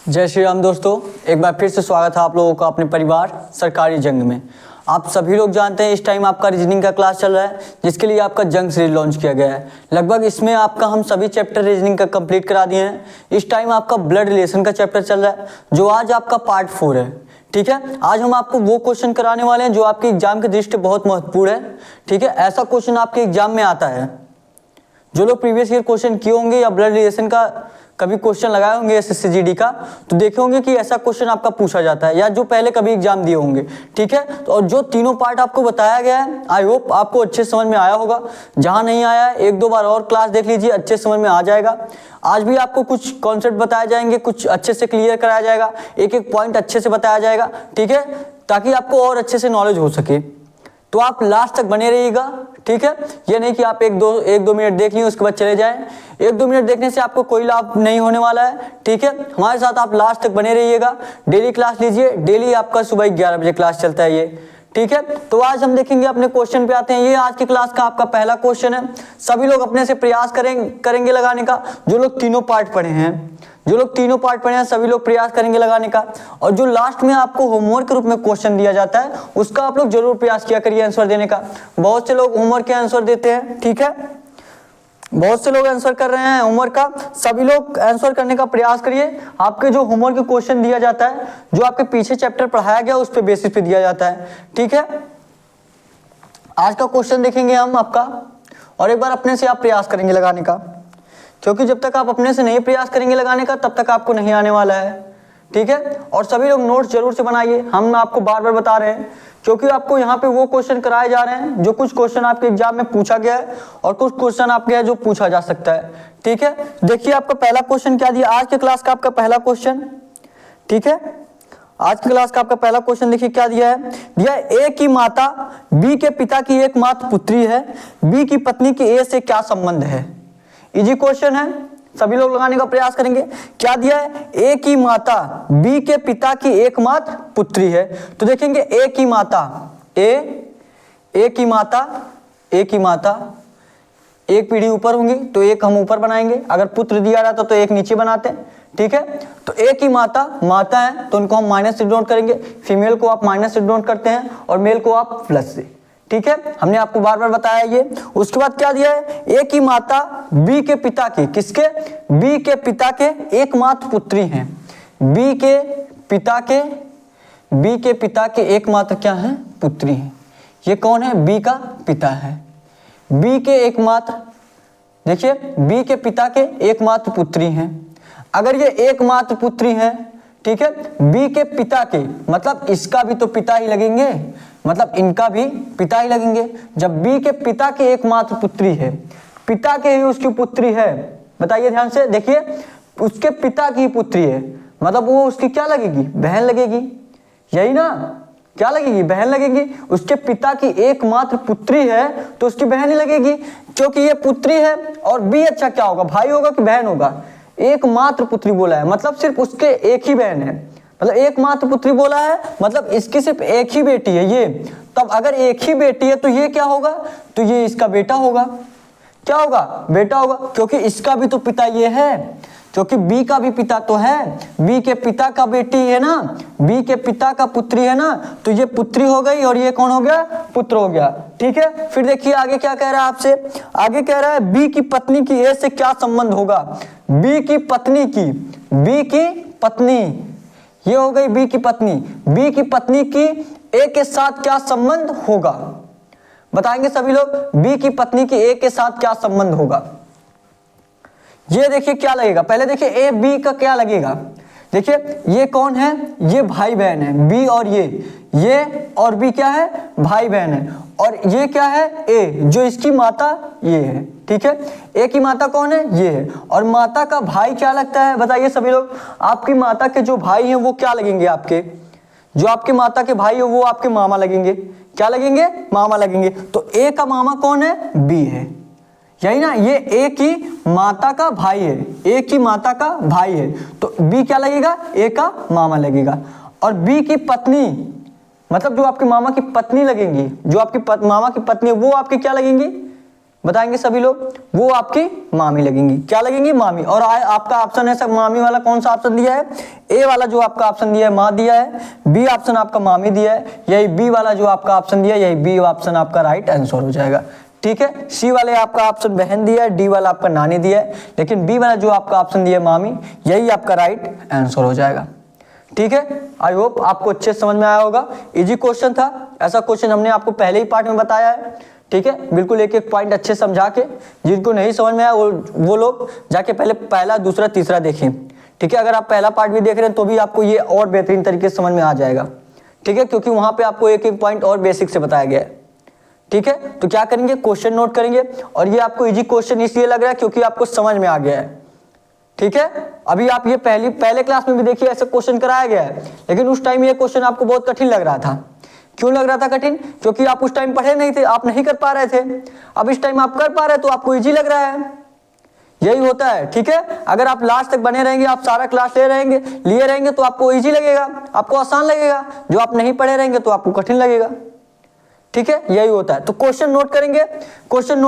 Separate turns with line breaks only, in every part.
जय श्री राम दोस्तों, एक बार फिर से स्वागत है आप लोगों का अपने परिवार सरकारी जंग में। आप सभी लोग जानते हैं इस टाइम आपका रीजनिंग का क्लास चल रहा है, जिसके लिए आपका जंग सीरीज लॉन्च किया गया है। लगभग इसमें आपका हम सभी चैप्टर रीजनिंग का कंप्लीट करा दिए हैं। इस टाइम आपका ब्लड रिलेशन का चैप्टर चल रहा है, जो आज आपका पार्ट 4 है। ठीक है, आज हम आपको वो क्वेश्चन कराने वाले हैं जो आपके एग्जाम की दृष्टि बहुत महत्वपूर्ण है। ठीक है, ऐसा क्वेश्चन आपके एग्जाम में आता है। जो लोग प्रीवियस ईयर क्वेश्चन किए होंगे या ब्लड रिलेशन का कभी क्वेश्चन लगाए होंगे एसएससी जीडी का, तो देखे होंगे कि ऐसा क्वेश्चन आपका पूछा जाता है, या जो पहले कभी एग्जाम दिए होंगे। ठीक है, तो और जो तीनों पार्ट आपको बताया गया है, आई होप आपको अच्छे समझ में आया होगा। जहां नहीं आया है एक दो बार और क्लास देख लीजिए, अच्छे समझ में आ जाएगा। आज भी आपको कुछ कॉन्सेप्ट बताए जाएंगे, कुछ अच्छे से क्लियर कराया जाएगा, एक एक पॉइंट अच्छे से बताया जाएगा। ठीक है, ताकि आपको और अच्छे से नॉलेज हो सके। तो आप लास्ट तक बने रहिएगा। ठीक है, ये नहीं कि आप एक दो मिनट देख लिए उसके बाद चले जाएं। एक दो मिनट देखने से आपको कोई लाभ नहीं होने वाला है। ठीक है, हमारे साथ आप लास्ट तक बने रहिएगा। डेली क्लास लीजिए, डेली आपका सुबह 11 बजे क्लास चलता है ये। ठीक है, तो आज हम देखेंगे अपने क्वेश्चन पे आते हैं। ये आज की क्लास का आपका पहला क्वेश्चन है। सभी लोग अपने से प्रयास करेंगे लगाने का। जो लोग तीनों पार्ट पढ़े हैं सभी लोग प्रयास करेंगे लगाने का। और जो लास्ट में आपको होमवर्क के रूप में क्वेश्चन दिया जाता है, उसका आप लोग जरूर प्रयास किया करिए आंसर देने का। बहुत से लोग होमवर्क के आंसर देते हैं। ठीक है, बहुत से लोग आंसर कर रहे हैं होमवर्क का। सभी लोग आंसर करने का प्रयास करिए। आपके जो होमवर्क के क्वेश्चन दिया जाता है, जो आपके पीछे चैप्टर पढ़ाया गया उस पे बेसिस पे दिया जाता है। ठीक है, आज का क्वेश्चन देखेंगे हम आपका, और एक बार अपने से आप प्रयास करेंगे लगाने का, क्योंकि जब तक आप अपने से नहीं प्रयास करेंगे लगाने का तब तक आपको नहीं आने वाला है। ठीक है, और सभी लोग नोट्स जरूर से बनाइए। हम आपको बार बार बता रहे हैं, क्योंकि आपको यहाँ पे वो क्वेश्चन कराए जा रहे हैं जो कुछ क्वेश्चन आपके एग्जाम में पूछा गया है, और कुछ क्वेश्चन आपके है जो पूछा जा सकता है। ठीक है, देखिए आपका पहला क्वेश्चन क्या दिया आज के क्लास का, आपका पहला क्वेश्चन। ठीक है, आज की क्लास का आपका पहला क्वेश्चन देखिए क्या दिया है। दिया ए की माता बी के पिता की एकमात्र पुत्री है, बी की पत्नी की ए से क्या संबंध है। इजी क्वेश्चन है, सभी लोग लगाने का प्रयास करेंगे। क्या दिया है, ए की माता बी के पिता की एकमात्र पुत्री है। तो देखेंगे ए की माता, ए की माता एक पीढ़ी ऊपर होंगी तो एक हम ऊपर बनाएंगे, अगर पुत्र दिया रहता तो एक नीचे बनाते हैं। ठीक है, तो ए की माता है तो उनको हम माइनस से डिनोट करेंगे, फीमेल को आप माइनस से डिनोट करते हैं और मेल को आप प्लस से। ठीक है, हमने आपको बार बार बताया ये। उसके बाद क्या दिया है, ए की माता बी के पिता की, किसके, बी के पिता के एकमात्र पुत्री हैं। बी के पिता के एकमात्र क्या है, पुत्री हैं। ये कौन है, बी का पिता है। बी के एकमात्र, देखिए बी के पिता के एकमात्र पुत्री हैं। अगर ये एकमात्र पुत्री हैं, ठीक है, बी के पिता के मतलब इसका भी तो पिता ही लगेंगे, मतलब इनका भी पिता ही लगेंगे। जब बी के पिता की एकमात्र पुत्री है, पिता के ही उसकी पुत्री है, बताइए ध्यान से, देखिए उसके पिता की पुत्री है, मतलब वो उसकी क्या लगेगी, बहन लगेगी। यही ना, क्या लगेगी, बहन लगेगी। उसके पिता की एकमात्र पुत्री है तो उसकी बहन ही लगेगी, क्योंकि ये पुत्री है। और बी अच्छा क्या होगा, भाई होगा कि बहन होगा। एकमात्र पुत्री बोला है मतलब सिर्फ उसके एक ही बहन है, मतलब एकमात्र पुत्री बोला है मतलब इसकी सिर्फ एक ही बेटी है ये। तब अगर एक ही बेटी है तो ये क्या होगा, तो ये इसका बेटा होगा। क्या होगा, बेटा होगा, क्योंकि इसका भी तो पिता ये है, क्योंकि बी का भी पिता तो है, बी के पिता का बेटी है ना, बी के पिता का पुत्री है ना, तो ये पुत्री हो गई और ये कौन हो गया, पुत्र हो गया। ठीक है, फिर देखिए आगे क्या कह रहा है आपसे। आगे कह रहा है बी की पत्नी की ए से क्या संबंध होगा। बी की पत्नी ये हो गई बी की पत्नी, बी की पत्नी की ए के साथ क्या संबंध होगा, बताएंगे सभी लोग। बी की पत्नी की ए के साथ क्या संबंध होगा, ये देखिए क्या लगेगा। पहले देखिए ए बी का क्या लगेगा, देखिए ये कौन है, ये भाई बहन है, बी और ये और बी क्या है, भाई बहन है। और ये क्या है, ए, जो इसकी माता ये है। ठीक है, ए की माता कौन है, ये है। और माता का भाई क्या लगता है, बताइए सभी लोग। आपकी माता के जो भाई हैं वो क्या लगेंगे, आपके जो आपके माता के भाई है वो आपके मामा लगेंगे। क्या लगेंगे, मामा लगेंगे। तो ए का मामा कौन है, बी है। यही ना, ये ए की माता का भाई है, ए की माता का भाई है, तो बी क्या लगेगा, ए का मामा लगेगा। और बी की पत्नी मतलब जो आपके मामा की पत्नी लगेंगी, जो आपकी मामा की पत्नी है वो आपकी क्या लगेंगी, बताएंगे सभी लोग, वो आपकी मामी लगेंगी। क्या लगेंगी? मामी। और आपका ऑप्शन है सब मामी वाला कौन सा ऑप्शन दिया है? ए वाला जो आपका ऑप्शन दिया है माँ दिया है, बी ऑप्शन आपका मामी दिया है, यही बी वाला जो आपका ऑप्शन दिया है, यही बी ऑप्शन आपका राइट आंसर हो जाएगा। ठीक है, सी वाले आपका ऑप्शन बहन दिया है, डी वाला आपका नानी दिया है, लेकिन बी वाला जो आपका ऑप्शन दिया है मामी, यही आपका राइट आंसर हो जाएगा। ठीक है, आई होप आपको अच्छे समझ में आया होगा। इजी क्वेश्चन था, ऐसा क्वेश्चन हमने आपको पहले ही पार्ट में बताया है। ठीक है, बिल्कुल एक एक पॉइंट अच्छे समझा के, जिनको नहीं समझ में आया वो लोग जाके पहले पहला दूसरा तीसरा देखें। ठीक है, अगर आप पहला पार्ट भी देख रहे हैं तो भी आपको ये और बेहतरीन तरीके से समझ में आ जाएगा। ठीक है, क्योंकि वहां पे आपको एक एक पॉइंट और बेसिक से बताया गया है। ठीक है, तो क्या करेंगे, क्वेश्चन नोट करेंगे, और ये आपको इजी क्वेश्चन इसलिए लग रहा है क्योंकि आपको समझ में आ गया है। ठीक है, अभी आप ये पहले क्लास में भी देखिए ऐसा क्वेश्चन कराया गया है, लेकिन उस टाइम ये क्वेश्चन आपको बहुत कठिन लग रहा था। क्यों लग रहा था कठिन? क्योंकि आप उस टाइम पढ़े नहीं थे, आप नहीं कर पा रहे थे। अब इस टाइम आप कर पा रहे हैं तो आपको इजी लग रहा है। यही होता है। ठीक है, अगर आप लास्ट तक बने रहेंगे, आप सारा क्लास लिए रहेंगे तो आपको इजी लगेगा, आपको आसान लगेगा। जो आप नहीं पढ़े रहेंगे तो आपको कठिन लगेगा। ठीक है, यही होता है। तो क्वेश्चन नोट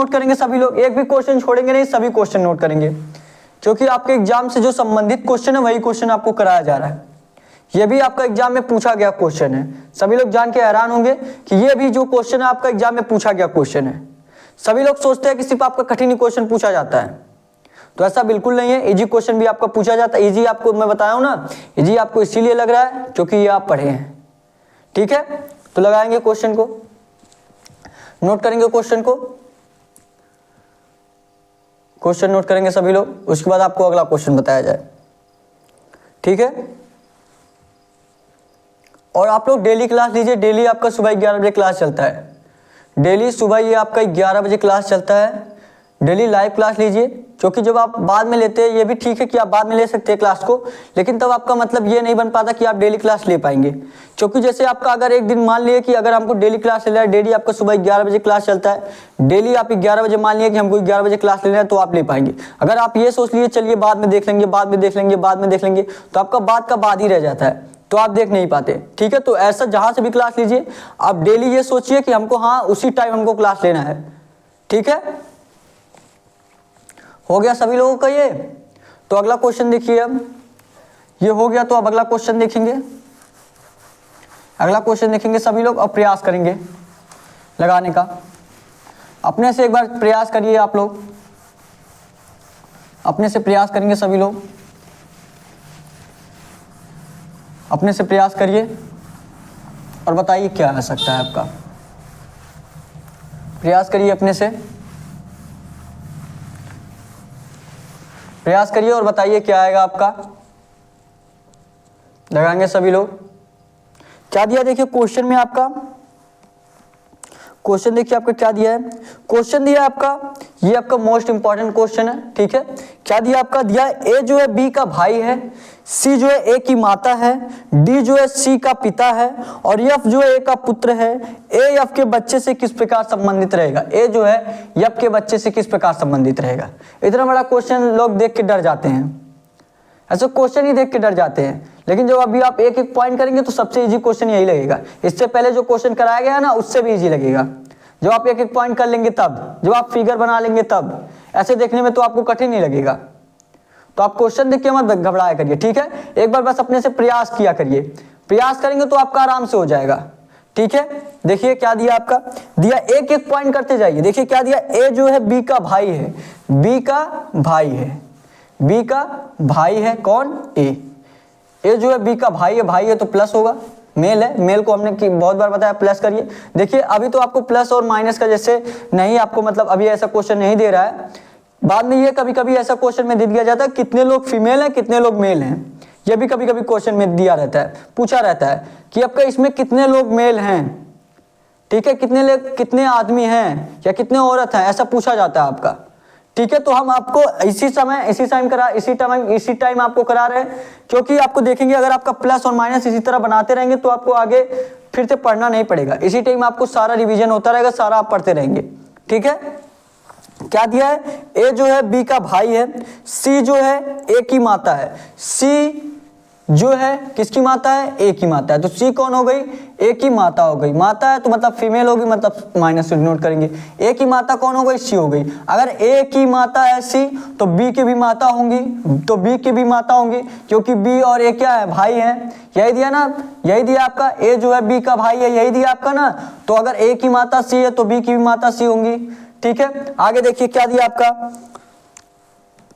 करेंगे सभी लोग, एक भी क्वेश्चन छोड़ेंगे नहीं, सभी क्वेश्चन नोट करेंगे, क्योंकि आपके एग्जाम से जो संबंधित क्वेश्चन है वही क्वेश्चन आपको कराया जा रहा है। ये भी आपका एग्जाम में पूछा गया क्वेश्चन है। सभी लोग जान के हैरान होंगे कि ये भी जो क्वेश्चन है आपका एग्जाम में पूछा गया क्वेश्चन है। सभी लोग सोचते हैं कि सिर्फ आपका कठिन ही क्वेश्चन पूछा जाता है, तो ऐसा बिल्कुल नहीं है। इजी क्वेश्चन भी आपका पूछा जाता है। इजी आपको मैं बताया हूं ना, इजी आपको इसीलिए लग रहा है क्योंकि ये आप पढ़े हैं। ठीक है, तो लगाएंगे क्वेश्चन को, नोट करेंगे क्वेश्चन नोट करेंगे सभी लोग, उसके बाद आपको अगला क्वेश्चन बताया जाए। ठीक है, और आप लोग डेली क्लास लीजिए। डेली आपका सुबह 11 बजे क्लास चलता है। डेली सुबह ये आपका 11 बजे क्लास चलता है। डेली लाइव क्लास लीजिए, क्योंकि जब आप बाद में लेते हैं, ये भी ठीक है कि आप बाद में ले सकते हैं क्लास को, लेकिन तब आपका मतलब ये नहीं बन पाता कि आप डेली क्लास ले पाएंगे। क्योंकि जैसे आपका अगर एक दिन मान लिए कि अगर हमको डेली क्लास लेना है, डेली आपका सुबह 11 बजे क्लास चलता है, डेली आप 11 बजे मान लिए कि हमको 11 बजे क्लास लेना है, तो आप ले पाएंगे। अगर आप ये सोच लिए चलिए बाद में देख लेंगे, तो आपका बाद का बाद ही रह जाता है, तो आप देख नहीं पाते। ठीक है, तो ऐसा जहां से भी क्लास लीजिए, आप डेली ये सोचिए कि हमको हाँ उसी टाइम हमको क्लास लेना है। ठीक है, हो गया सभी लोगों का ये। तो अगला क्वेश्चन देखिए, अब ये हो गया, तो अब अगला क्वेश्चन देखेंगे। सभी लोग, अब प्रयास करेंगे लगाने का। अपने से एक बार प्रयास करिए, आप लोग अपने से प्रयास करेंगे सभी लोग, अपने से प्रयास करिए और बताइए क्या आ सकता है आपका। प्रयास करिए, अपने से प्रयास करिए और बताइए क्या आएगा आपका। लगाएंगे सभी लोग। क्या दिया देखिए क्वेश्चन में आपका, क्वेश्चन देखिए आपका क्या दिया है। क्वेश्चन दिया आपका, ये आपका मोस्ट इंपॉर्टेंट क्वेश्चन है। ठीक है, क्या दिया आपका, दिया ए जो है बी का भाई है, सी जो है ए की माता है, डी जो है सी का पिता है, और एफ जो है ए का पुत्र है। ए एफ के बच्चे से किस प्रकार संबंधित रहेगा? ए जो है एफ के बच्चे से किस प्रकार संबंधित रहेगा? इतना बड़ा क्वेश्चन लोग देख के डर जाते हैं, ऐसे क्वेश्चन ही देख के डर जाते हैं। लेकिन जब अभी आप एक एक पॉइंट करेंगे तो सबसे इजी क्वेश्चन यही लगेगा। इससे पहले जो क्वेश्चन कराया गया ना, उससे भी इजी लगेगा। जब आप एक एक पॉइंट कर लेंगे तब, जब आप फिगर बना लेंगे तब, ऐसे देखने में तो आपको कठिन नहीं लगेगा। तो आप क्वेश्चन देख के मत घबराया करिए। ठीक है, एक बार बस अपने से प्रयास किया करिए, प्रयास करेंगे तो आपका आराम से हो जाएगा। ठीक है, देखिए क्या दिया आपका, दिया एक एक पॉइंट करते जाइए। देखिए क्या दिया, ए जो है बी का भाई है, बी का भाई है, बी का भाई है कौन? ए। ए जो है बी का भाई है तो प्लस होगा, मेल है, मेल को हमने बहुत बार बताया प्लस करिए। देखिए अभी तो आपको प्लस और माइनस का जैसे नहीं, आपको मतलब अभी ऐसा क्वेश्चन नहीं दे रहा है, बाद में ये कभी कभी ऐसा क्वेश्चन में दे दिया जाता है कितने लोग फीमेल हैं कितने लोग मेल हैं। ये भी कभी कभी क्वेश्चन में दिया रहता है, पूछा रहता है कि आपका इसमें कितने लोग मेल हैं। ठीक है, कितने आदमी हैं या कितने औरत हैं, ऐसा पूछा जाता है आपका। ठीक है, तो हम आपको इसी टाइम आपको करा रहे हैं, क्योंकि आपको देखेंगे अगर आपका प्लस और माइनस इसी तरह बनाते रहेंगे तो आपको आगे फिर से पढ़ना नहीं पड़ेगा। इसी टाइम आपको सारा रिवीजन होता रहेगा, सारा आप पढ़ते रहेंगे। ठीक है, क्या दिया है, ए जो है बी का भाई है, सी जो है ए की माता है, सी जो है किसकी माता है, ए की माता है। तो सी कौन हो गई, ए की माता हो गई। माता है तो मतलब फीमेल होगी, मतलब माइनस से नोट करेंगे। ए की माता कौन हो गई, सी हो गई। अगर ए की माता है सी तो बी की भी माता होंगी, तो बी की भी माता होंगी, क्योंकि बी और ए क्या है, भाई है। यही दिया ना, यही दिया आपका, ए जो है बी का भाई है, यही दिया आपका ना। तो अगर ए की माता सी है तो बी की भी माता सी होंगी। ठीक है, आगे देखिए क्या दिया आपका,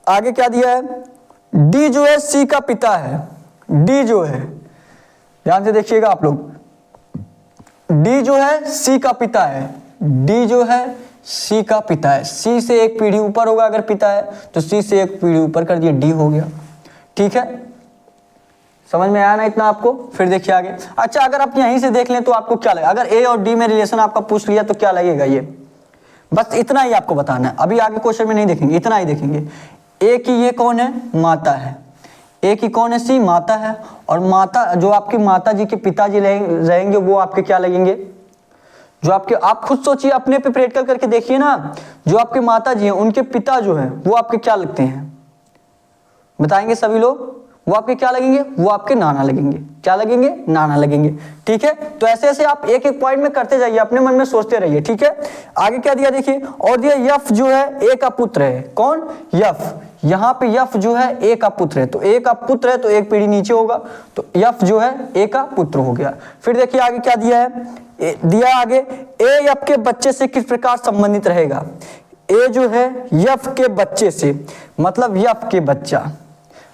आगे क्या दिया है, डी जो है सी का पिता है। डी जो है, ध्यान से देखिएगा आप लोग, डी जो है सी का पिता है। डी जो है सी का पिता है। सी से एक पीढ़ी ऊपर होगा, अगर पिता है तो सी से एक पीढ़ी ऊपर कर दिया, डी हो गया। ठीक है, समझ में आया ना इतना आपको। फिर देखिए आगे। अच्छा, अगर आप यहीं से देख लें तो आपको क्या लगेगा, अगर ए और डी में रिलेशन आपका पूछ लिया तो क्या लगेगा, ये बस इतना ही आपको बताना है। अभी आगे क्वेश्चन में नहीं देखेंगे, इतना ही देखेंगे। ए की ये कौन है, माता है। ए की कौन है, सी, माता है। और माता, जो आपकी माता जी के पिताजी रहेंगे वो आपके क्या लगेंगे, जो आपके, आप खुद सोचिए, अपने पे प्रैक्टिकल करके देखिए ना। जो आपके माता जी हैं उनके पिता जो हैं वो आपके क्या लगते हैं, बताएंगे सभी लोग। वो आपके क्या लगेंगे, वो आपके नाना लगेंगे। क्या लगेंगे, नाना लगेंगे। ठीक है, तो ऐसे ऐसे आप एक एक पॉइंट में करते जाइए, अपने मन में सोचते रहिए। ठीक है, आगे क्या दिया देखिए, और दिया यफ जो है ए का पुत्र है। कौन, यफ। यहाँ पे यफ जो है ए का पुत्र है, तो ए का पुत्र है तो एक पीढ़ी नीचे होगा, तो यफ जो है ए का पुत्र हो गया। फिर देखिए आगे क्या दिया है, दिया आगे, ए यफ के बच्चे से किस प्रकार संबंधित रहेगा। ए जो है यफ के बच्चे से, मतलब यफ के बच्चा,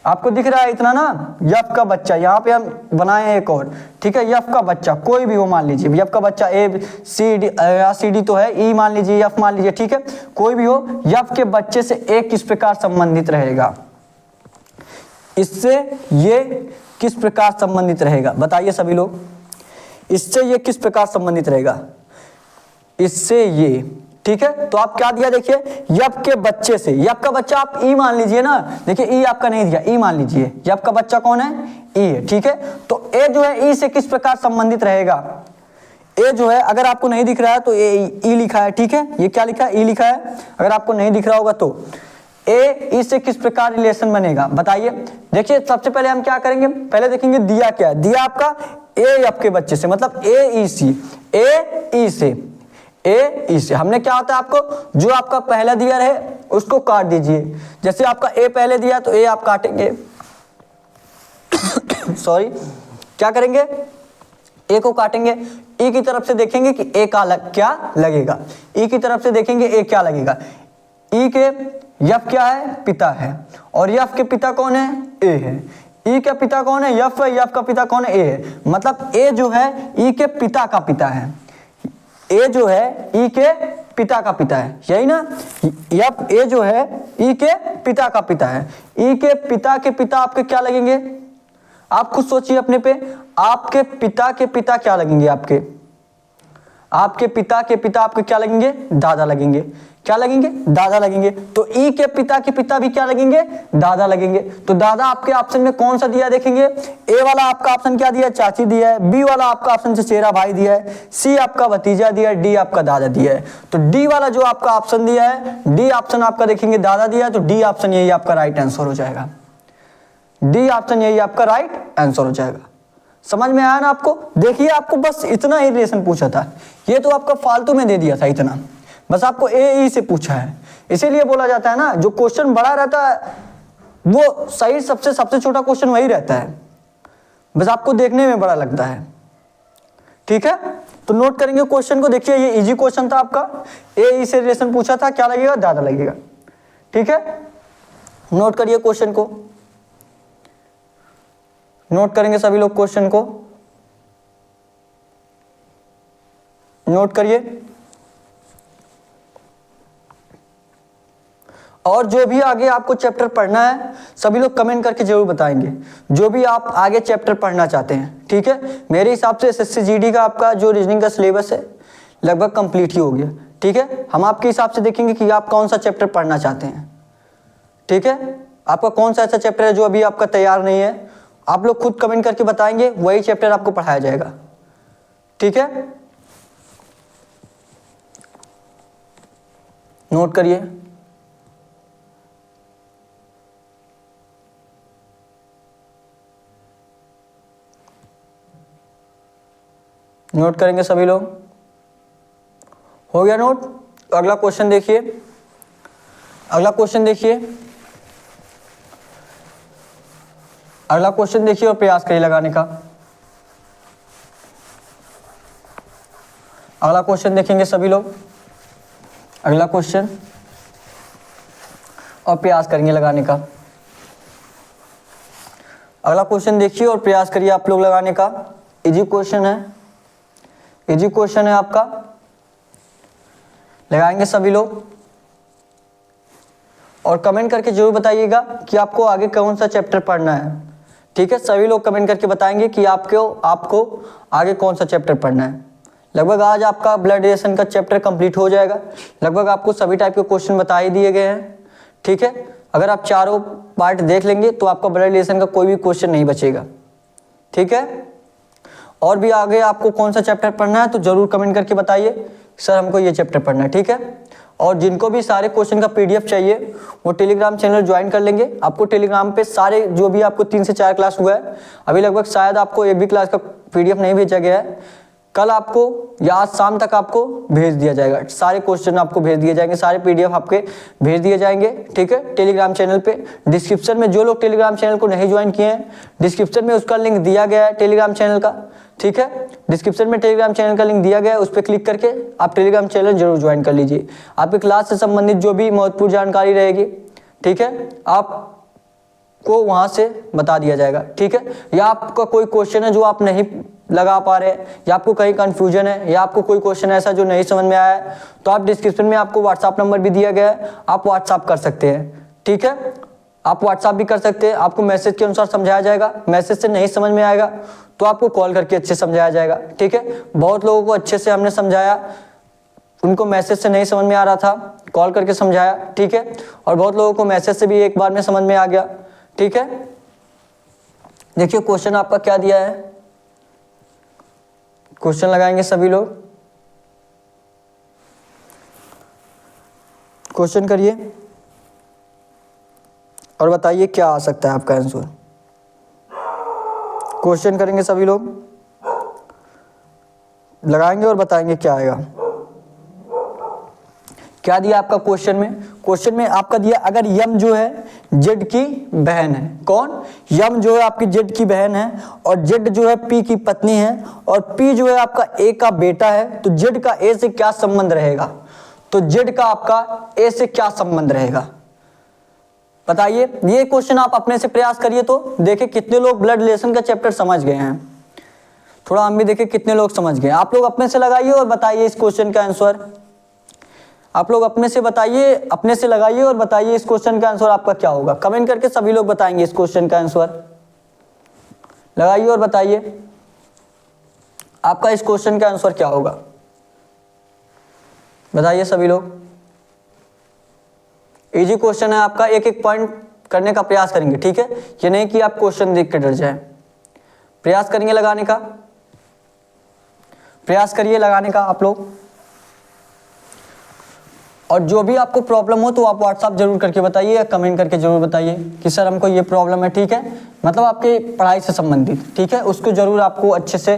आपको दिख रहा है इतना ना, यफ का बच्चा, यहाँ पे हम बनाए हैं एक और। ठीक है, यफ का बच्चा कोई भी हो, मान लीजिए यफ का बच्चा ए सी डी, सी डी तो है, ई मान लीजिए, यफ मान लीजिए। ठीक है, कोई भी हो, यफ के बच्चे से ए किस प्रकार संबंधित रहेगा, इससे ये किस प्रकार संबंधित रहेगा, बताइए सभी लोग। इससे ये किस प्रकार संबंधित रहेगा, इससे ये। ठीक है, तो आप क्या दिया देखिए, यफ के बच्चे से। यफ का बच्चा आप ई मान लीजिए ना, देखिए ई आपका नहीं दिया, ई मान लीजिए। यफ का बच्चा कौन है, ई है। ठीक है, तो ए जो है ई से किस प्रकार संबंधित रहेगा। ए जो है, अगर आपको नहीं दिख रहा है तो ए ई लिखा है। ठीक है, ये क्या लिखा है, ई लिखा है। अगर आपको नहीं दिख रहा होगा तो ए ई से किस प्रकार रिलेशन बनेगा, बताइए। देखिए सबसे पहले हम क्या करेंगे, पहले देखेंगे दिया क्या है। दिया आपका ए यफ के बच्चे से, मतलब ए ई सी, ए ई से, ए ई से। हमने क्या होता है, आपको जो आपका पहला दिया रहे उसको काट दीजिए। जैसे आपका ए पहले दिया तो ए आप काटेंगे सॉरी, क्या करेंगे, ए को काटेंगे। ई की तरफ से देखेंगे कि ए का क्या लगेगा, ई की तरफ से देखेंगे ए क्या लगेगा। ई के यफ क्या है, पिता है, और यफ के पिता कौन है, ए है। ई का पिता कौन है, यफ है, यफ का पिता कौन है, ए है। मतलब ए जो है ई के पिता का पिता है। ए जो है ई के पिता का पिता है, यही ना। यफ ए जो है ई के पिता का पिता है। ई के पिता आपके क्या लगेंगे, आप खुद सोचिए अपने पे। आपके पिता के पिता क्या लगेंगे, आपके पिता के पिता आपके क्या लगेंगे, दादा लगेंगे। क्या लगेंगे, दादा लगेंगे। तो ई के पिता भी क्या लगेंगे, दादा लगेंगे। तो दादा आपके ऑप्शन में कौन सा दिया देखेंगे, ए वाला आपका ऑप्शन क्या दिया है, चाची दिया है। बी वाला आपका ऑप्शन चचेरा भाई दिया है। सी आपका भतीजा दिया है। डी आपका दादा दिया है। तो डी वाला जो आपका ऑप्शन दिया है, डी ऑप्शन आपका देखेंगे दादा दिया है, तो डी ऑप्शन यही आपका राइट आंसर हो जाएगा। डी ऑप्शन यही आपका राइट आंसर हो जाएगा। समझ में आया ना आपको। देखिए आपको बस इतना ही रिलेशन पूछा था, ये तो आपका फालतू में दे दिया था इतना, बस आपको ए ई से पूछा है। इसीलिए बोला जाता है ना, जो क्वेश्चन बड़ा रहता है वो सही सबसे छोटा क्वेश्चन वही रहता है, बस आपको देखने में बड़ा लगता है। ठीक है, तो नोट करेंगे क्वेश्चन को। देखिए ये इजी क्वेश्चन था आपका, ए ई से रिलेशन पूछा था, क्या लगेगा, दादा लगेगा। ठीक है, नोट करिए क्वेश्चन को, नोट करेंगे सभी लोग क्वेश्चन को, नोट करिए। और जो भी आगे आपको चैप्टर पढ़ना है सभी लोग कमेंट करके जरूर बताएंगे, जो भी आप आगे चैप्टर पढ़ना चाहते हैं। ठीक है, मेरे हिसाब से एसएससी जीडी का आपका जो रीजनिंग का सिलेबस है लगभग कंप्लीट ही हो गया। ठीक है, हम आपके हिसाब से देखेंगे कि आप कौन सा चैप्टर पढ़ना चाहते हैं। ठीक है, आपका कौन सा ऐसा चैप्टर है जो अभी आपका तैयार नहीं है, आप लोग खुद कमेंट करके बताएंगे, वही चैप्टर आपको पढ़ाया जाएगा। ठीक है, नोट करिए। नोट करेंगे सभी लोग? हो गया नोट? अगला क्वेश्चन देखिए, अगला क्वेश्चन देखिए, अगला क्वेश्चन देखिए और प्रयास करिए लगाने का। अगला क्वेश्चन देखेंगे सभी लोग, अगला क्वेश्चन, और प्रयास करेंगे लगाने का। अगला क्वेश्चन देखिए और प्रयास करिए आप लोग लगाने का। इजी क्वेश्चन है, इजी क्वेश्चन है आपका, लगाएंगे सभी लोग। और कमेंट करके जरूर बताइएगा कि आपको आगे कौन सा चैप्टर पढ़ना है। ठीक है, सभी लोग कमेंट करके बताएंगे कि आपको आगे कौन सा चैप्टर पढ़ना है। लगभग आज आपका ब्लड रिलेशन का चैप्टर कंप्लीट हो जाएगा। लगभग आपको सभी टाइप के क्वेश्चन बता ही दिए गए हैं। ठीक है, अगर आप चारों पार्ट देख लेंगे तो आपका ब्लड रिलेशन का कोई भी क्वेश्चन नहीं बचेगा। ठीक है, और भी आगे आपको कौन सा चैप्टर पढ़ना है तो जरूर कमेंट करके बताइए, सर हमको ये चैप्टर पढ़ना है। ठीक है, और जिनको भी सारे क्वेश्चन का पीडीएफ चाहिए वो टेलीग्राम चैनल ज्वाइन कर लेंगे। आपको टेलीग्राम पे सारे जो भी आपको 3 से 4 क्लास हुआ है, अभी लगभग शायद आपको एक भी क्लास का पीडीएफ नहीं भेजा गया है, कल आपको या आज शाम तक आपको भेज दिया जाएगा। सारे क्वेश्चन आपको भेज दिए जाएंगे, सारे पीडीएफ आपके भेज दिए जाएंगे। ठीक है, टेलीग्राम चैनल पे डिस्क्रिप्शन में, जो लोग टेलीग्राम चैनल को नहीं ज्वाइन किए हैं, डिस्क्रिप्शन में उसका लिंक दिया गया है टेलीग्राम चैनल का। ठीक है, डिस्क्रिप्शन में टेलीग्राम चैनल का लिंक दिया गया है, उस पर क्लिक करके आप टेलीग्राम चैनल जरूर ज्वाइन कर लीजिए। आपकी क्लास से संबंधित जो भी महत्वपूर्ण जानकारी रहेगी, ठीक है, आपको वहाँ से बता दिया जाएगा। ठीक है, या आपका कोई क्वेश्चन है जो आप नहीं लगा पा रहे हैं, या आपको कहीं कंफ्यूजन है, या आपको कोई क्वेश्चन ऐसा जो नहीं समझ में आया है, तो आप डिस्क्रिप्शन में आपको व्हाट्सएप नंबर भी दिया गया है, आप व्हाट्सएप कर सकते हैं। ठीक है, आप व्हाट्सएप भी कर सकते हैं, आपको मैसेज के अनुसार समझाया जाएगा। मैसेज से नहीं समझ में आएगा तो आपको कॉल करके अच्छे समझाया जाएगा। ठीक है, बहुत लोगों को अच्छे से हमने समझाया, उनको मैसेज से नहीं समझ में आ रहा था, कॉल करके समझाया। ठीक है, और बहुत लोगों को मैसेज से भी एक बार में समझ में आ गया। ठीक है, देखिए क्वेश्चन आपका क्या दिया है, क्वेश्चन लगाएंगे सभी लोग, क्वेश्चन करिए और बताइए क्या आ सकता है आपका आंसर। क्वेश्चन करेंगे सभी लोग, लगाएंगे और बताएंगे क्या आएगा। क्या दिया आपका क्वेश्चन में? क्वेश्चन में आपका दिया, अगर यम जो है जेड की बहन है। कौन? यम जो है आपकी जेड की बहन है, और जेड जो है पी की पत्नी है, और पी जो है आपका ए का बेटा है, तो जेड का ए से क्या संबंध रहेगा? तो जेड का आपका ए से क्या संबंध रहेगा बताइए। ये क्वेश्चन आप अपने से प्रयास करिए तो देखिए कितने लोग ब्लड रिलेशन का चैप्टर समझ गए हैं। थोड़ा हम भी देखें कितने लोग समझ गए। आप लोग अपने से लगाइए और बताइए इस क्वेश्चन का आंसर। आप लोग अपने से बताइए, अपने से लगाइए और बताइए इस क्वेश्चन का आंसर आपका क्या होगा। कमेंट करके सभी लोग बताएंगे इस क्वेश्चन का आंसर। लगाइए और बताइए आपका इस क्वेश्चन का आंसर क्या होगा, बताइए सभी लोग। इजी क्वेश्चन है आपका, एक एक पॉइंट करने का प्रयास करेंगे। ठीक है, ये नहीं कि आप क्वेश्चन देख के डर जाए, प्रयास करेंगे लगाने का, प्रयास करिए लगाने का आप लोग। और जो भी आपको प्रॉब्लम हो तो आप व्हाट्सएप जरूर करके बताइए या कमेंट करके जरूर बताइए कि सर हमको ये प्रॉब्लम है। ठीक है, मतलब आपके पढ़ाई से संबंधित। ठीक है, उसको जरूर आपको अच्छे से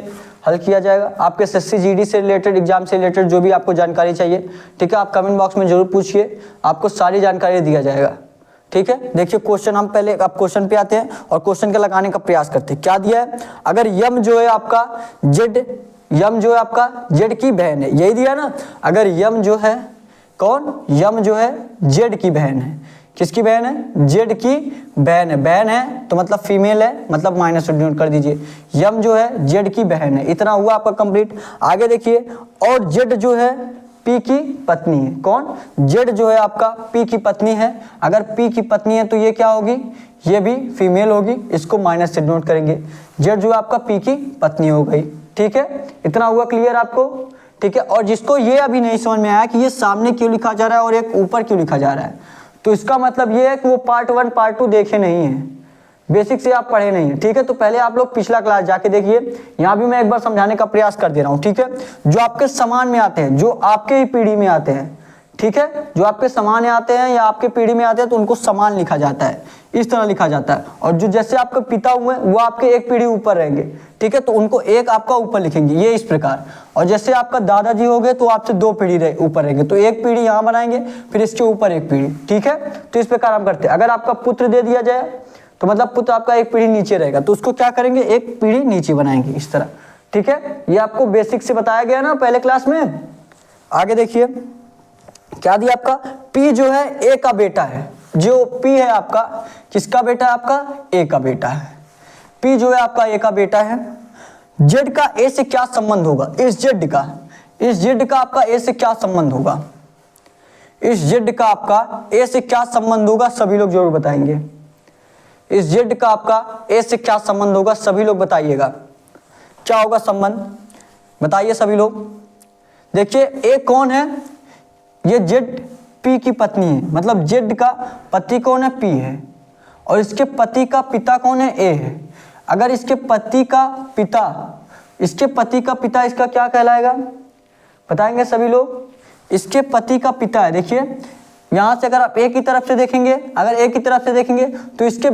हल किया जाएगा। आपके एसएससी जीडी से रिलेटेड, एग्जाम से रिलेटेड जो भी आपको जानकारी चाहिए, ठीक है, आप कमेंट बॉक्स में जरूर पूछिए, आपको सारी जानकारी दिया जाएगा। ठीक है, देखिए क्वेश्चन हम पहले आप क्वेश्चन पे आते हैं और क्वेश्चन के लगाने का प्रयास करते हैं। क्या दिया है? अगर यम जो है आपका जेड, यम जो है आपका जेड की बहन है, यही दिया ना। अगर यम जो है कौन? यम जो है जेड की बहन है। किसकी बहन है? जेड की बहन है। बहन है तो मतलब फीमेल है, मतलब माइनस नोट कर दीजिए। यम जो है जेड की बहन है। इतना हुआ आपका कंप्लीट। आगे देखिए, और जेड जो है पी की पत्नी है। कौन? जेड जो है आपका पी की पत्नी है। अगर पी की पत्नी है तो ये क्या होगी? ये भी फीमेल होगी, इसको माइनस से नोट करेंगे। जेड जो है आपका पी की पत्नी हो गई। ठीक है, इतना हुआ क्लियर आपको? ठीक है, और जिसको ये अभी नहीं समझ में आया कि ये सामने क्यों लिखा जा रहा है और एक ऊपर क्यों लिखा जा रहा है, तो इसका मतलब ये है कि वो पार्ट 1 पार्ट 2 देखे नहीं है, बेसिक से आप पढ़े नहीं है। ठीक है, तो पहले आप लोग पिछला क्लास जाके देखिए। यहाँ भी मैं एक बार समझाने का प्रयास कर दे रहा हूँ। ठीक है, जो आपके समान में आते हैं, जो आपके ही पीढ़ी में आते हैं, ठीक है, जो आपके समान में आते हैं या आपके पीढ़ी में आते हैं तो उनको समान लिखा जाता है। इस तरह लिखा जाता है। और जो जैसे आपके पिता हुए वो आपके एक पीढ़ी ऊपर रहेंगे, ठीक है, तो उनको एक आपका ऊपर लिखेंगे, ये इस प्रकार। और जैसे आपका दादाजी हो गए तो आपसे 2 पीढ़ी ऊपर रहेंगे, तो एक पीढ़ी यहाँ बनाएंगे, फिर इसके ऊपर एक पीढ़ी, ठीक है। तो इस प्रकार हम करते हैं। अगर आपका पुत्र दे दिया जाए तो मतलब पुत्र आपका एक पीढ़ी नीचे रहेगा, तो उसको क्या करेंगे, एक पीढ़ी नीचे बनाएंगे इस तरह, ठीक है। ये आपको बेसिक से बताया गया ना पहले क्लास में। आगे देखिए क्या दिया आपका, पी जो है ए का बेटा है। जो पी है आपका किसका बेटा है, आपका ए का बेटा है। पी जो है आपका ए का बेटा है। जेड का ए से क्या संबंध होगा, इस जेड का आपका ए से क्या संबंध होगा, इस जेड का आपका ए से क्या संबंध होगा, सभी लोग जरूर बताएंगे। इस जेड का आपका ए से क्या संबंध होगा, सभी लोग बताइएगा क्या होगा संबंध, बताइए सभी लोग। देखिए ए कौन है, ये जेड पी की पत्नी है, मतलब जेड का पति कौन है, पी है, और इसके पति का पिता कौन है, ए है। अगर इसके पति का पिता इसका क्या कहलाएगा, बताएंगे सभी लोग। इसके पति का पिता है, देखिए यहां से अगर आप ए की तरफ से देखेंगे, अगर ए की तरफ से देखेंगे तो इसके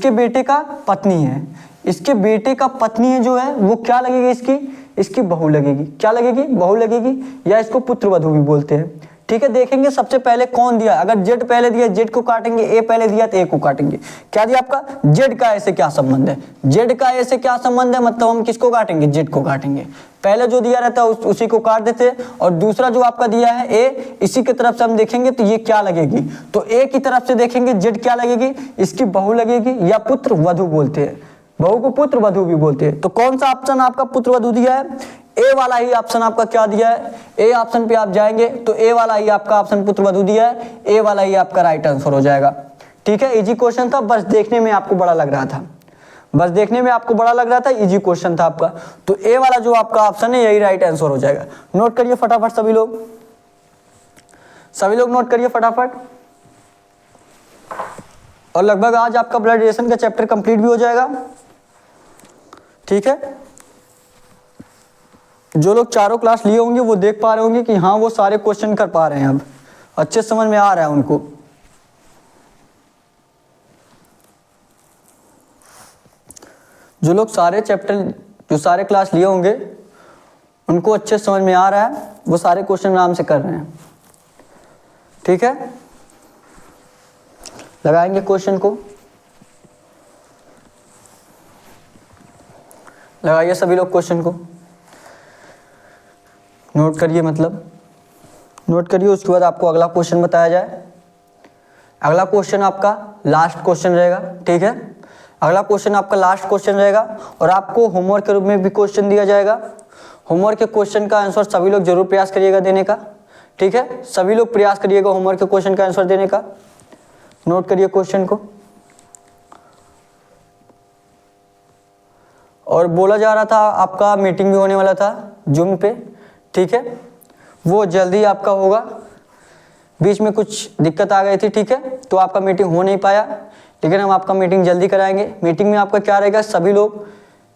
बेटे का पत्नी है। इसके बेटे का पत्नी है जो है वो क्या लगेगी, इसकी बहू लगेगी। क्या लगेगी, बहू लगेगी, या इसको पुत्रवधू भी बोलते हैं, ठीक है। देखेंगे सबसे पहले कौन दिया, अगर जेड पहले दिया जेड को काटेंगे, ए पहले दिया तो ए को काटेंगे। क्या दिया आपका, जेड का ए से क्या संबंध है, जेड का ए से क्या संबंध है, मतलब हम किसको काटेंगे, जेड को काटेंगे। पहले जो दिया रहता है उसी को काट देते, और दूसरा जो आपका दिया है ए, इसी की तरफ से हम देखेंगे तो ये क्या लगेगी, तो ए की तरफ से देखेंगे जेड क्या लगेगी, इसकी बहू लगेगी, या पुत्र वधू बोलते हैं, बहू को पुत्र वधू भी बोलते हैं। तो कौन सा ऑप्शन आपका पुत्र वधू दिया है, ए वाला ही ऑप्शन आपका क्या दिया है, ए ऑप्शन पे आप जाएंगे तो ए वाला ही आपका ऑप्शन पुत्र वधू दिया है, ए वाला ही आपका राइट आंसर हो जाएगा, ठीक है। इजी क्वेश्चन था, बस देखने में आपको बड़ा लग रहा था, इजी क्वेश्चन था आपका। तो ए वाला जो आपका ऑप्शन है यही राइट आंसर हो जाएगा। नोट करिए फटाफट सभी लोग नोट करिए फटाफट। और लगभग आज आपका ब्लड रिलेशन का चैप्टर कंप्लीट भी हो जाएगा, ठीक है। जो लोग चारों क्लास लिए होंगे वो देख पा रहे होंगे कि हाँ वो सारे क्वेश्चन कर पा रहे हैं, अब अच्छे समझ में आ रहा है उनको। जो लोग सारे क्लास लिए होंगे उनको अच्छे समझ में आ रहा है, वो सारे क्वेश्चन आराम से कर रहे हैं, ठीक है। लगाएंगे क्वेश्चन को, लगाइए सभी लोग क्वेश्चन को, नोट करिए, उसके बाद आपको अगला क्वेश्चन बताया जाए। अगला क्वेश्चन आपका लास्ट क्वेश्चन रहेगा, ठीक है। अगला क्वेश्चन आपका लास्ट क्वेश्चन रहेगा, और आपको होमवर्क के रूप में भी क्वेश्चन दिया जाएगा। होमवर्क के क्वेश्चन का आंसर सभी लोग जरूर प्रयास करिएगा देने का, ठीक है। सभी लोग प्रयास करिएगा होमवर्क के क्वेश्चन का आंसर देने का। नोट करिए क्वेश्चन को। और बोला जा रहा था आपका मीटिंग भी होने वाला था जूम पे, ठीक है, वो जल्दी आपका होगा। बीच में कुछ दिक्कत आ गई थी, ठीक है, तो आपका मीटिंग हो नहीं पाया, लेकिन हम आपका मीटिंग जल्दी कराएंगे। मीटिंग में आपका क्या रहेगा, सभी लोग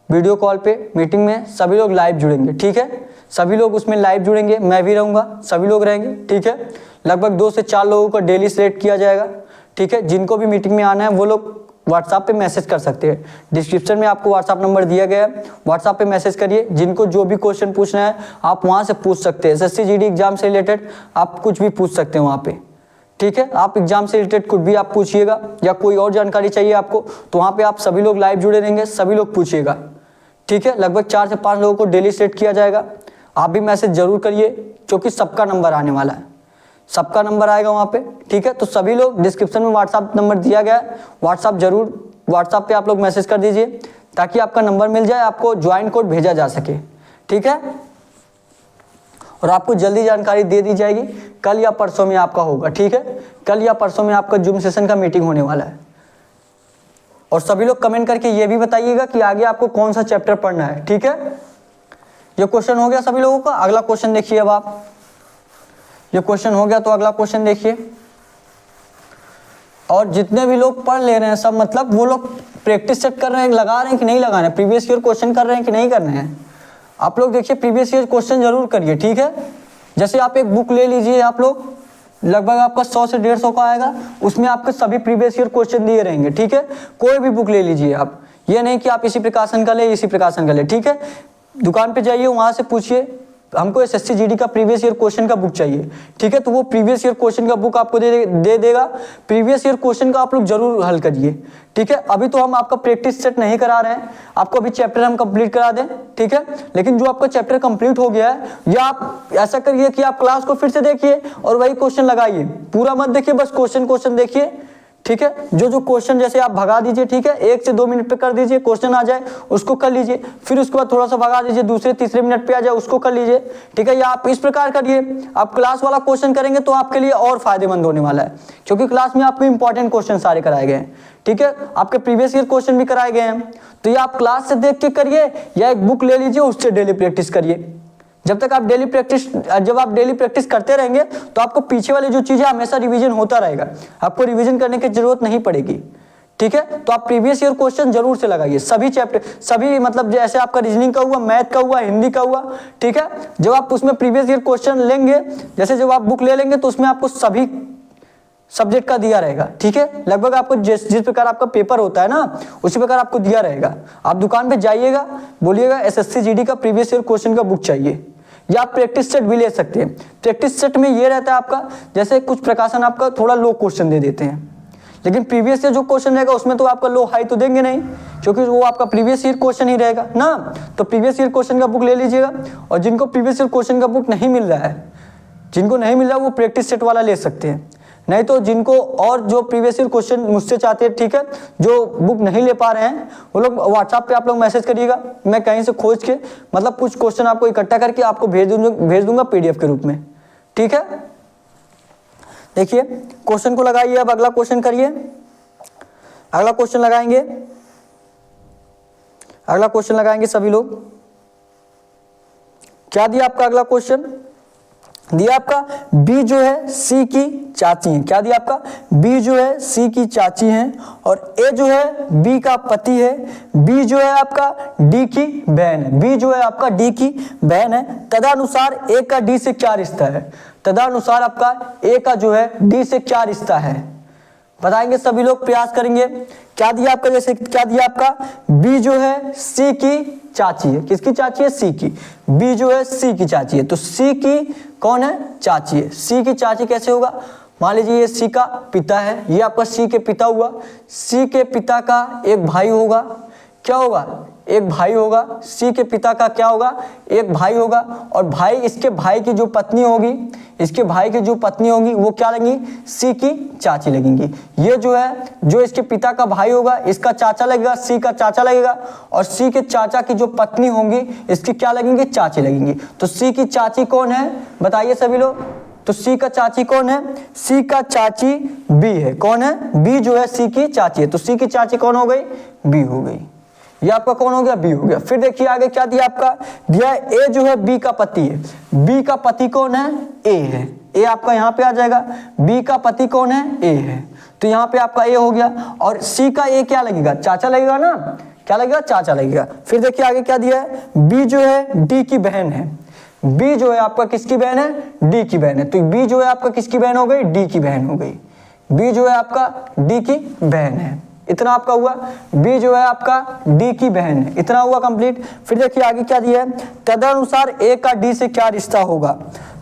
वीडियो कॉल पे मीटिंग में सभी लोग लाइव जुड़ेंगे, ठीक है। सभी लोग उसमें लाइव जुड़ेंगे, मैं भी रहूँगा, सभी लोग रहेंगे, ठीक है। लगभग 2 से 4 लोगों को डेली सिलेक्ट किया जाएगा, ठीक है। जिनको भी मीटिंग में आना है वो लोग व्हाट्सएप पे मैसेज कर सकते हैं। डिस्क्रिप्शन में आपको व्हाट्सएप नंबर दिया गया है, व्हाट्सएप पे मैसेज करिए। जिनको जो भी क्वेश्चन पूछना है आप वहाँ से पूछ सकते हैं। एसएससी जीडी एग्जाम से रिलेटेड आप कुछ भी पूछ सकते हैं वहाँ पे, ठीक है। आप एग्जाम से रिलेटेड कुछ भी आप पूछिएगा, या कोई और जानकारी चाहिए आपको तो वहाँ पे आप सभी लोग लाइव जुड़े रहेंगे, सभी लोग पूछिएगा, ठीक है। लगभग 4 से 5 लोगों को डेली सिलेक्ट किया जाएगा। आप भी मैसेज जरूर करिए, क्योंकि सबका नंबर आने वाला है, सबका नंबर आएगा वहाँ पे, ठीक है। तो सभी लोग डिस्क्रिप्शन में व्हाट्सएप नंबर दिया गया है, व्हाट्सएप पे आप लोग मैसेज कर दीजिए ताकि आपका नंबर मिल जाए, आपको ज्वाइन कोड भेजा जा सके, ठीक है। और आपको जल्दी जानकारी दे दी जाएगी, कल या परसों में आपका होगा, ठीक है। कल या परसों में आपका जूम सेशन का मीटिंग होने वाला है। और सभी लोग कमेंट करके ये भी बताइएगा कि आगे आपको कौन सा चैप्टर पढ़ना है, ठीक है। ये क्वेश्चन हो गया सभी लोगों का। अगला क्वेश्चन देखिए, अब आप ये क्वेश्चन हो गया तो अगला क्वेश्चन देखिए। और जितने भी लोग पढ़ ले रहे हैं सब, मतलब वो लोग प्रैक्टिस सेट कर रहे हैं, लगा रहे हैं कि नहीं लगा रहे हैं, प्रीवियस ईयर क्वेश्चन कर रहे हैं कि नहीं कर रहे हैं। आप लोग देखिए प्रीवियस ईयर क्वेश्चन जरूर करिए, ठीक है। जैसे आप एक बुक ले लीजिए, आप लोग लगभग आपका 100 से 150 का आएगा। उसमें आपके सभी प्रीवियस ईयर क्वेश्चन दिए रहेंगे, ठीक है। कोई भी बुक ले लीजिए आप, ये नहीं कि आप इसी प्रकाशन का ले, इसी प्रकाशन का ले, ठीक है। दुकान पे जाइए, वहां से पूछिए हमको एसएससी जीडी का प्रीवियस ईयर क्वेश्चन का बुक चाहिए, ठीक है, तो वो प्रीवियस ईयर क्वेश्चन का बुक आपको दे देगा। प्रीवियस ईयर क्वेश्चन का आप लोग जरूर हल करिए, ठीक है। अभी तो हम आपका प्रैक्टिस सेट नहीं करा रहे हैं, आपको अभी चैप्टर हम कंप्लीट करा दें, ठीक है। लेकिन जो आपका चैप्टर कंप्लीट हो गया है, या आप ऐसा करिए कि आप क्लास को फिर से देखिए और वही क्वेश्चन लगाइए, पूरा मत देखिए, बस क्वेश्चन देखिए, ठीक है। जो क्वेश्चन जैसे आप भगा दीजिए, ठीक है, 1 से 2 मिनट पे कर दीजिए, क्वेश्चन आ जाए उसको कर लीजिए, फिर उसके बाद थोड़ा सा भगा दीजिए, दूसरे तीसरे मिनट पे आ जाए उसको कर लीजिए, ठीक है। या आप इस प्रकार करिए, आप क्लास वाला क्वेश्चन करेंगे तो आपके लिए और फायदेमंद होने वाला है, क्योंकि क्लास में आपको इंपॉर्टेंट क्वेश्चन सारे कराए गए हैं, ठीक है। आपके प्रीवियस ईयर क्वेश्चन भी कराए गए हैं, तो ये आप क्लास से देख के करिए या एक बुक ले लीजिए, उससे डेली प्रैक्टिस करिए। जब आप डेली प्रैक्टिस करते रहेंगे तो आपको पीछे वाली जो चीजें हमेशा रिवीजन होता रहेगा, आपको रिवीजन करने की जरूरत नहीं पड़ेगी, ठीक है। तो आप प्रीवियस ईयर क्वेश्चन जरूर से लगाइए, सभी चैप्टर, सभी मतलब जैसे आपका रीजनिंग का हुआ, मैथ का हुआ, हिंदी का हुआ, ठीक है। जब आप उसमें प्रीवियस ईयर क्वेश्चन लेंगे, जैसे जब आप बुक ले लेंगे तो उसमें आपको सभी सब्जेक्ट का दिया रहेगा, ठीक है। लगभग आपको जिस प्रकार आपका पेपर होता है ना, उसी प्रकार आपको दिया रहेगा। आप दुकान पे जाइएगा, बोलिएगा एसएससी जीडी का प्रीवियस ईयर क्वेश्चन का बुक चाहिए, या आप प्रैक्टिस सेट भी ले सकते हैं। प्रैक्टिस सेट में ये रहता है आपका, जैसे कुछ प्रकाशन आपका थोड़ा लो क्वेश्चन दे देते हैं, लेकिन प्रीवियस ईयर जो क्वेश्चन रहेगा उसमें तो आपका लो हाई तो देंगे नहीं, क्योंकि वो आपका प्रीवियस ईयर क्वेश्चन ही रहेगा ना। तो प्रीवियस ईयर क्वेश्चन का बुक ले लीजिएगा, और जिनको प्रीवियस ईयर क्वेश्चन का बुक नहीं मिल रहा है, जिनको नहीं मिल रहा वो प्रैक्टिस सेट वाला ले सकते हैं। नहीं तो जिनको और जो प्रीवियस ईयर क्वेश्चन मुझसे चाहते हैं, ठीक है, जो बुक नहीं ले पा रहे हैं, वो लोग व्हाट्सएप पे आप लोग मैसेज करिएगा, मैं कहीं से खोज के मतलब कुछ क्वेश्चन आपको इकट्ठा करके आपको भेज दूंगा पीडीएफ के रूप में, ठीक है। देखिए क्वेश्चन को लगाइए, अब अगला क्वेश्चन करिए, अगला क्वेश्चन लगाएंगे सभी लोग। क्या दिया आपका अगला क्वेश्चन? दिया आपका बी जो है सी की चाची है। क्या दिया आपका? बी जो है सी की चाची है, और ए जो है बी का पति है, बी जो है आपका डी की बहन है। बी जो है आपका डी की बहन है। तदनुसार ए का डी से क्या रिश्ता है? तदनुसार आपका ए का जो है डी से क्या रिश्ता है बताएंगे सभी लोग, प्रयास करेंगे। क्या दिया आपका? जैसे क्या दिया आपका? बी जो है सी की चाची है। किसकी चाची है? सी की। बी जो है सी की चाची है, तो सी की कौन है? चाची है। सी की चाची कैसे होगा? मान लीजिए ये सी का पिता है, ये आपका सी के पिता हुआ। सी के पिता का एक भाई होगा, क्या होगा? एक भाई होगा। सी के पिता का क्या होगा? एक भाई होगा, और भाई, इसके भाई की जो पत्नी होगी, इसके भाई की जो पत्नी होगी वो क्या लगेंगी? सी की चाची लगेंगी। ये जो है, जो इसके पिता का भाई होगा, इसका चाचा लगेगा, सी का चाचा लगेगा, और सी के चाचा की जो पत्नी होंगी इसकी क्या लगेंगी? चाची लगेंगी। तो सी की चाची कौन है बताइए सभी लोग? तो सी का चाची कौन है? सी का चाची बी है। कौन है? बी जो है सी की चाची है, तो सी की चाची कौन हो गई? बी हो गई। ये आपका कौन हो गया? बी हो गया। फिर देखिए आगे क्या दिया आपका? दिया ए जो है बी का पति है। बी का पति कौन है? ए है। ए आपका यहाँ पे आ जाएगा। बी का पति कौन है? ए है, तो यहाँ पे आपका ए हो गया। और सी का ए क्या लगेगा? चाचा लगेगा ना। क्या लगेगा? चाचा लगेगा। फिर देखिए आगे क्या दिया है? बी जो है डी की बहन है। बी जो है आपका किसकी बहन है? डी की बहन है। तो बी जो है आपका किसकी बहन हो गई? डी की बहन हो गई। बी जो है आपका डी की बहन है। इतना आपका हुआ। बी जो है आपका डी की बहन है। इतना हुआ कंप्लीट। फिर देखिए आगे क्या दिया है? तदनुसार ए का डी से क्या रिश्ता होगा?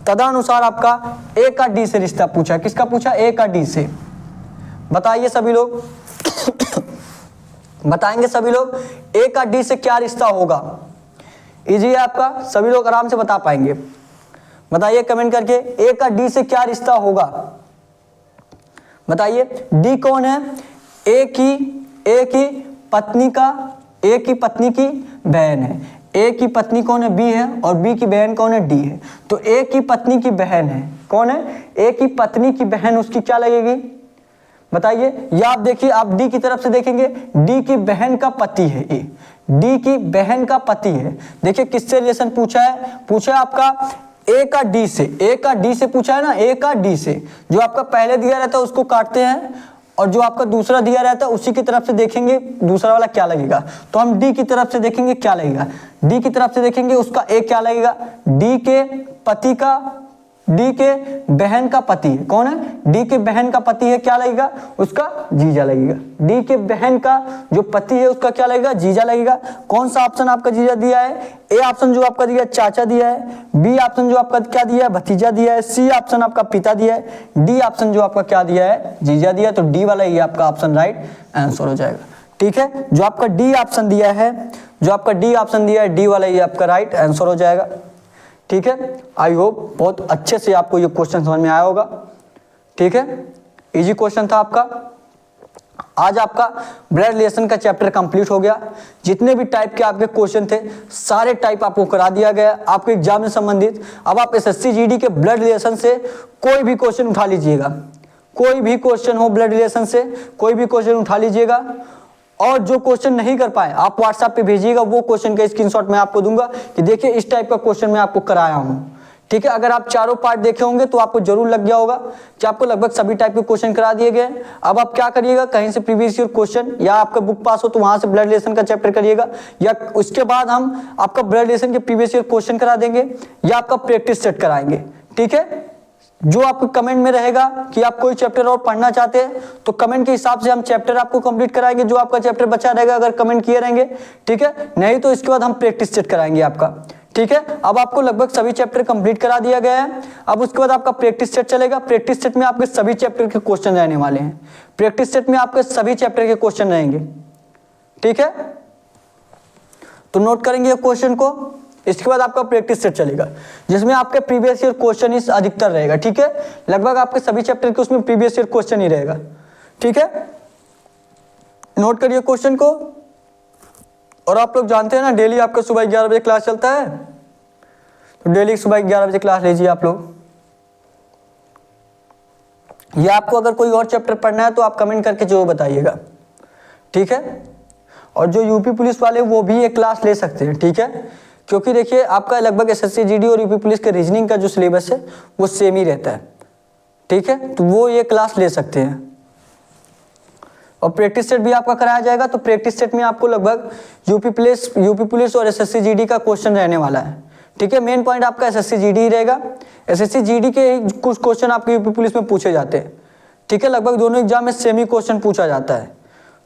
तदनुसार आपका ए का डी से रिश्ता पूछा। किसका पूछा? ए का डी से। बताइए सभी लोग बताएंगे सभी लोग, ए का डी से क्या रिश्ता होगा? इजी है आपका, सभी लोग आराम से बता पाएंगे। बताइए कमेंट करके, ए का डी से क्या रिश्ता होगा? बताइए। डी कौन है? ए की पत्नी का, ए की पत्नी की बहन है। ए की पत्नी कौन है? बी है, और बी की बहन कौन है? डी है। तो ए की पत्नी की बहन है। कौन है? ए की पत्नी की बहन, उसकी क्या लगेगी बताइए? या आप देखिए, आप डी की तरफ से देखेंगे, डी की बहन का पति है ए। डी की बहन का पति है। देखिए किससे रिलेशन पूछा है? पूछा है आपका ए का डी से। ए का डी से पूछा है ना, ए का डी से। जो आपका पहले दिया रहता है उसको काटते हैं, और जो आपका दूसरा दिया रहता है उसी की तरफ से देखेंगे दूसरा वाला क्या लगेगा। तो हम डी की तरफ से देखेंगे क्या लगेगा। डी की तरफ से देखेंगे उसका ए क्या लगेगा? डी के पति का डी के बहन का पति है। कौन है? डी के बहन का पति है, क्या लगेगा? उसका जीजा लगेगा। डी के बहन का जो पति है उसका क्या लगेगा? जीजा लगेगा। कौन सा ऑप्शन आपका जीजा दिया है? ए ऑप्शन जो आपका दिया है चाचा दिया है, बी ऑप्शन जो आपका क्या दिया है? भतीजा दिया है, सी ऑप्शन आपका पिता दिया है, डी ऑप्शन जो आपका क्या दिया है? जीजा दिया है। तो डी वाला ये आपका ऑप्शन राइट आंसर हो जाएगा। ठीक है, जो आपका डी ऑप्शन दिया है, जो आपका डी ऑप्शन दिया है, डी वाला ये आपका राइट आंसर हो जाएगा। ठीक है, आई होप बहुत अच्छे से आपको ये क्वेश्चन समझ में आया होगा। ठीक है, इजी क्वेश्चन था आपका। आज आपका ब्लड रिलेशन का चैप्टर कंप्लीट हो गया। जितने भी टाइप के आपके क्वेश्चन थे सारे टाइप आपको करा दिया गया आपके एग्जाम से संबंधित। अब आप एसएससी जीडी के ब्लड रिलेशन से कोई भी क्वेश्चन उठा लीजिएगा, कोई भी क्वेश्चन हो ब्लड रिलेशन से कोई भी क्वेश्चन उठा लीजिएगा, और जो क्वेश्चन नहीं कर पाए आप व्हाट्सएप पे भेजिएगा, वो क्वेश्चन का स्क्रीनशॉट मैं आपको दूंगा कि देखिए इस टाइप का क्वेश्चन मैं आपको कराया हूं। ठीक है, अगर आप चारों पार्ट देखे होंगे तो आपको जरूर लग गया होगा कि आपको लगभग सभी टाइप के क्वेश्चन करा दिए गए। अब आप क्या करिएगा, कहीं से प्रीवियस ईयर क्वेश्चन या आपका बुक पास हो तो वहां से ब्लड रिलेशन का चैप्टर करिएगा, या उसके बाद हम आपका ब्लड रिलेशन के प्रीवियस ईयर क्वेश्चन करा देंगे या आपका प्रैक्टिस सेट कराएंगे। ठीक है, जो आपको कमेंट में रहेगा कि आप कोई चैप्टर और पढ़ना चाहते हैं तो कमेंट के हिसाब से हम चैप्टर आपको कंप्लीट कराएंगे, जो आपका चैप्टर बचा रहेगा अगर कमेंट किए रहेंगे। ठीक है, नहीं तो इसके बाद हम प्रैक्टिस सेट कराएंगे आपका। ठीक है, अब आपको लगभग सभी चैप्टर कंप्लीट करा दिया गया है। अब उसके बाद आपका प्रैक्टिस सेट चलेगा। प्रैक्टिस सेट में आपके सभी चैप्टर के क्वेश्चन रहने वाले हैं। प्रैक्टिस सेट में आपके सभी चैप्टर के क्वेश्चन रहेंगे। ठीक है, तो नोट करेंगे क्वेश्चन को। इसके बाद आपका प्रैक्टिस सेट चलेगा जिसमें आपके प्रीवियस ईयर क्वेश्चन ही अधिकतर रहेगा। ठीक है, लगभग आपके सभी चैप्टर के उसमें प्रीवियस ईयर क्वेश्चन ही रहेगा। ठीक है, नोट करिए क्वेश्चन को। और आप लोग जानते हैं ना डेली आपका सुबह 11 बजे क्लास चलता है, तो डेली सुबह 11 बजे क्लास लीजिए आप लोग। या आपको अगर कोई और चैप्टर पढ़ना है तो आप कमेंट करके जो बताइएगा। ठीक है, और जो यूपी पुलिस वाले वो भी एक क्लास ले सकते हैं। ठीक है, क्योंकि देखिए आपका लगभग एसएससी जीडी और यूपी पुलिस के रीजनिंग का जो सिलेबस है वो सेम ही रहता है। ठीक है, तो वो ये क्लास ले सकते हैं। और प्रैक्टिस सेट भी आपका कराया जाएगा। तो प्रैक्टिस सेट में आपको लगभग यूपी पुलिस और एसएससी जीडी का क्वेश्चन रहने वाला है। ठीक है, मेन पॉइंट आपका एसएससी जीडी ही रहेगा। एसएससी जीडी के कुछ क्वेश्चन आपके यूपी पुलिस में पूछे जाते हैं। ठीक है, लगभग दोनों एग्जाम में सेम ही क्वेश्चन पूछा जाता है,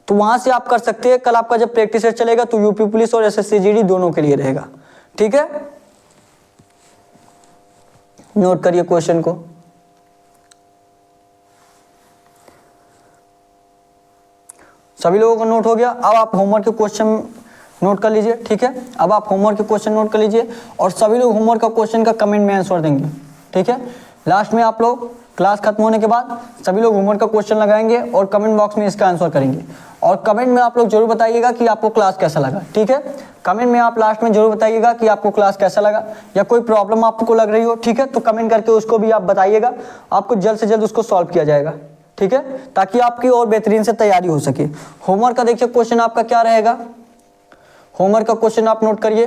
तो वहां से आप कर सकते हैं। कल आपका जब प्रैक्टिस सेट चलेगा तो यूपी पुलिस और एसएससी जीडी दोनों के लिए रहेगा। ठीक है, नोट करिए क्वेश्चन को। सभी लोगों को नोट हो गया। अब आप होमवर्क के क्वेश्चन नोट कर लीजिए। ठीक है, अब आप होमवर्क के क्वेश्चन नोट कर लीजिए और सभी लोग होमवर्क का क्वेश्चन का कमेंट में आंसर देंगे। ठीक है, लास्ट में आप लोग क्लास खत्म होने के बाद सभी लोग होमवर्क का क्वेश्चन लगाएंगे और कमेंट बॉक्स में इसका आंसर करेंगे। और कमेंट में आप लोग जरूर बताइएगा कि आपको क्लास कैसा लगा। ठीक है, कमेंट में आप लास्ट में जरूर बताइएगा कि आपको क्लास कैसा लगा, या कोई प्रॉब्लम आपको लग रही हो। ठीक है, तो कमेंट करके उसको भी आप बताइएगा, आपको जल्द से जल्द उसको सॉल्व किया जाएगा। ठीक है, ताकि आपकी और बेहतरीन से तैयारी हो सके। होमवर्क का देखिए क्वेश्चन आपका क्या रहेगा। होमवर्क का क्वेश्चन आप नोट करिए।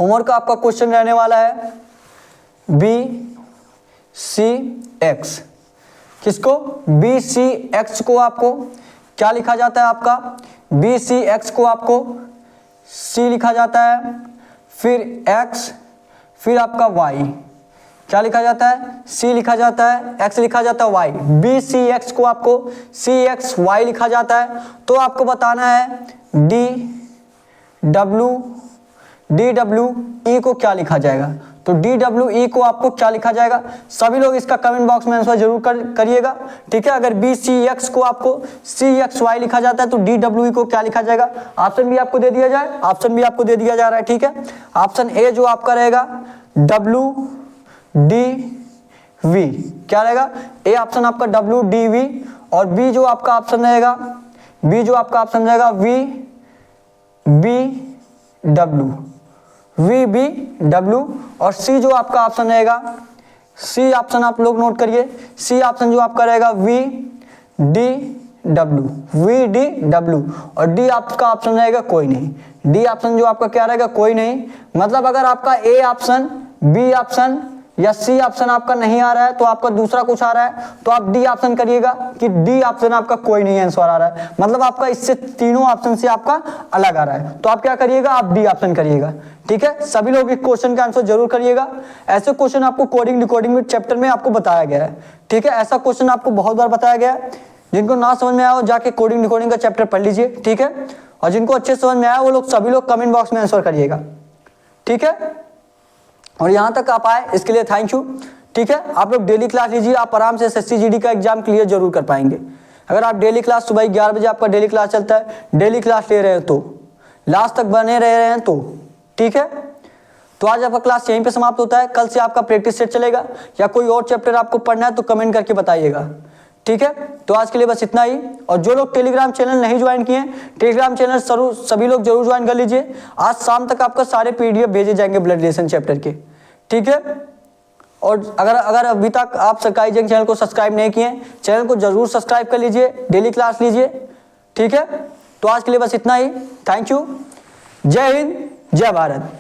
होमवर्क का आपका क्वेश्चन रहने वाला है BCX। किसको? BCX को आपको क्या लिखा जाता है? आपका BCX को आपको C लिखा जाता है, फिर X, फिर आपका Y। क्या लिखा जाता है? C लिखा जाता है, X लिखा जाता है, Y। BCX को आपको CXY लिखा जाता है। तो आपको बताना है DWE को क्या लिखा जाएगा। तो DWE को आपको क्या लिखा जाएगा? सभी लोग इसका कमेंट बॉक्स में आंसर जरूर करिएगा। ठीक है, अगर BCX को आपको CXY लिखा जाता है तो DWE को क्या लिखा जाएगा? ऑप्शन भी आपको दे दिया जाए, ऑप्शन भी आपको दे दिया जा रहा है। ठीक है, ऑप्शन ए जो आपका रहेगा WDV क्या रहेगा? ए ऑप्शन आपका WDV, और बी जो आपका ऑप्शन रहेगा, बी जो आपका ऑप्शन रहेगा VBW, और सी जो आपका ऑप्शन रहेगा, सी ऑप्शन आप लोग नोट करिए। सी ऑप्शन जो आपका रहेगा VDW, और डी आपका ऑप्शन रहेगा कोई नहीं। डी ऑप्शन जो आपका क्या रहेगा? कोई नहीं। मतलब अगर आपका ए ऑप्शन, बी ऑप्शन या सी ऑप्शन आपका नहीं आ रहा है तो आपका दूसरा कुछ आ रहा है, तो आप डी ऑप्शन करिएगा कि डी ऑप्शन आपका कोई नहीं आंसर आ रहा है, मतलब आपका इससे तीनों ऑप्शन से आपका अलग आ रहा है, तो आप क्या करिएगा? आप डी ऑप्शन करिएगा। ठीक है, सभी लोग इस क्वेश्चन का आंसर जरूर करिएगा। ऐसे क्वेश्चन आपको कोडिंग डिकोडिंग में चैप्टर में आपको बताया गया है। ठीक है, ऐसा क्वेश्चन आपको बहुत बार बताया गया है। जिनको ना समझ में आया हो जाके कोडिंग डिकोडिंग का चैप्टर पढ़ लीजिए। ठीक है, और जिनको अच्छे समझ में आया वो लोग सभी लोग कमेंट बॉक्स में आंसर करिएगा। ठीक है, और यहाँ तक आप आए इसके लिए थैंक यू। ठीक है, आप लोग डेली क्लास लीजिए, आप आराम से SSC GD का एग्जाम क्लियर जरूर कर पाएंगे। अगर आप डेली क्लास सुबह 11 बजे आपका डेली क्लास चलता है, डेली क्लास ले रहे हैं तो लास्ट तक बने रह रहे हैं तो ठीक है। तो आज आपका क्लास यहीं पे समाप्त होता है। कल से आपका प्रैक्टिस सेट चलेगा या कोई और चैप्टर आपको पढ़ना है तो कमेंट करके बताइएगा। ठीक है, तो आज के लिए बस इतना ही। और जो लोग टेलीग्राम चैनल नहीं ज्वाइन किए हैं, टेलीग्राम चैनल सभी लोग जरूर ज्वाइन कर लीजिए। आज शाम तक आपका सारे PDF भेजे जाएंगे ब्लड रिलेशन चैप्टर के। ठीक है, और अगर अभी तक आप सरकारी जंग चैनल को सब्सक्राइब नहीं किए, चैनल को जरूर सब्सक्राइब कर लीजिए, डेली क्लास लीजिए। ठीक है, तो आज के लिए बस इतना ही। Thank you. जय हिंद, जय भारत।